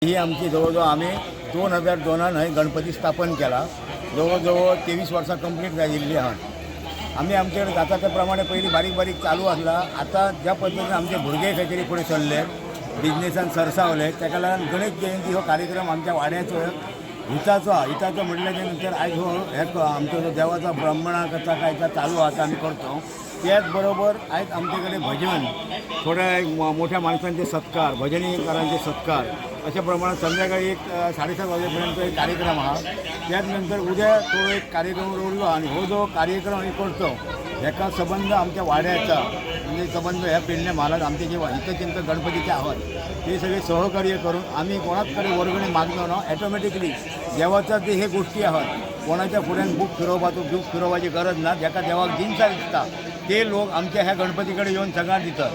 ही आमची जवळजवळ आम्ही 2002 गणपती स्थापन केला. जवळजवळ 23 वर्सां कंप्लीट जाल्ली आहात. आम्ही आमच्याकडे जाता त्या प्रमाणे पहिली बारीक बारीक चालू असला. आता ज्या पद्धतीने आमचे भुरगे खंय तरी फुडें सरले, बिझनेसान सरसावले, ताका लागून गणेश जयंती हो कार्यक्रम आमच्या वाड्याचो हिताचो म्हटल्याच्या नंतर आयज हो एक आमचो जो देवाचा ब्राह्मणा कथा काय चालू आसा आम्ही करतो. त्याचबरोबर आयज आमचे कडेन भजन, थोड्या मोठ्या माणसांचे सत्कार, भजनीकारांचे सत्कार, अशा प्रमाणात संध्याकाळी एक 7:30 वाजेपर्यंत एक कार्यक्रम हा. त्यानंतर उद्या तो एक कार्यक्रम उरलो आणि हो जो कार्यक्रम आम्ही करतो ह्याका संबंध आमच्या वाड्याचा म्हणजे संबंध ह्या पेडणे महाराज आमचे जे हितचिंतक गणपतीचे आहात ते सगळे सहकार्य करून आम्ही कोणाकडे वर्गणी मागलो ना ऑटोमॅटिकली देवाचा जे हे गोष्टी आहात कोणाच्या फुड्यान बूक फिरोवपाची गरज ना. ज्याका देवाक जिनसा दिसता ते लोक आमच्या ह्या गणपतीकडे येऊन सगळ्यांना दितात.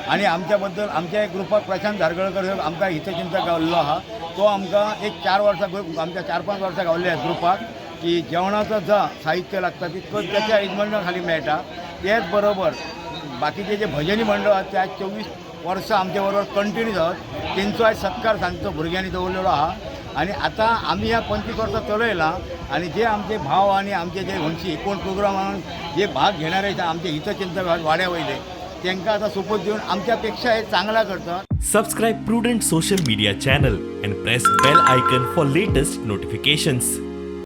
आणि आमच्याबद्दल आमच्या एक ग्रुपात प्रशांत धारगळकर आमकां हितचिंतक गावल्लो आहा. तो आमकां एक 4 वर्सां आमच्या 4-5 वर्सां गावल्ले आहेत ग्रुपाक की जेवणाचं जा साहित्य लागतं तितकं त्याच्या यजमाना खाली मेळटा. त्याच बरोबर बाकीचे जे भजनी मंडळ आहेत ते आज 24 वर्सां आमच्या बरोबर कंटिन्यू आहात. तेंचो आज सत्कार सांजचो भुरग्यांनी दवरलेलो आहा. आणि आता आम्ही ह्या 25 वर्सां चलयला आणि जे आमचे भाव आणि आमचे जे वंशी कोण प्रोग्रामान जे भाग घेणारे आमचे हितचिंतक वाड्या वयले त्यांना आता सोपत देऊन आमच्यापेक्षा हे चांगला करतात. Subscribe Prudent social media channel and press bell icon for latest notifications.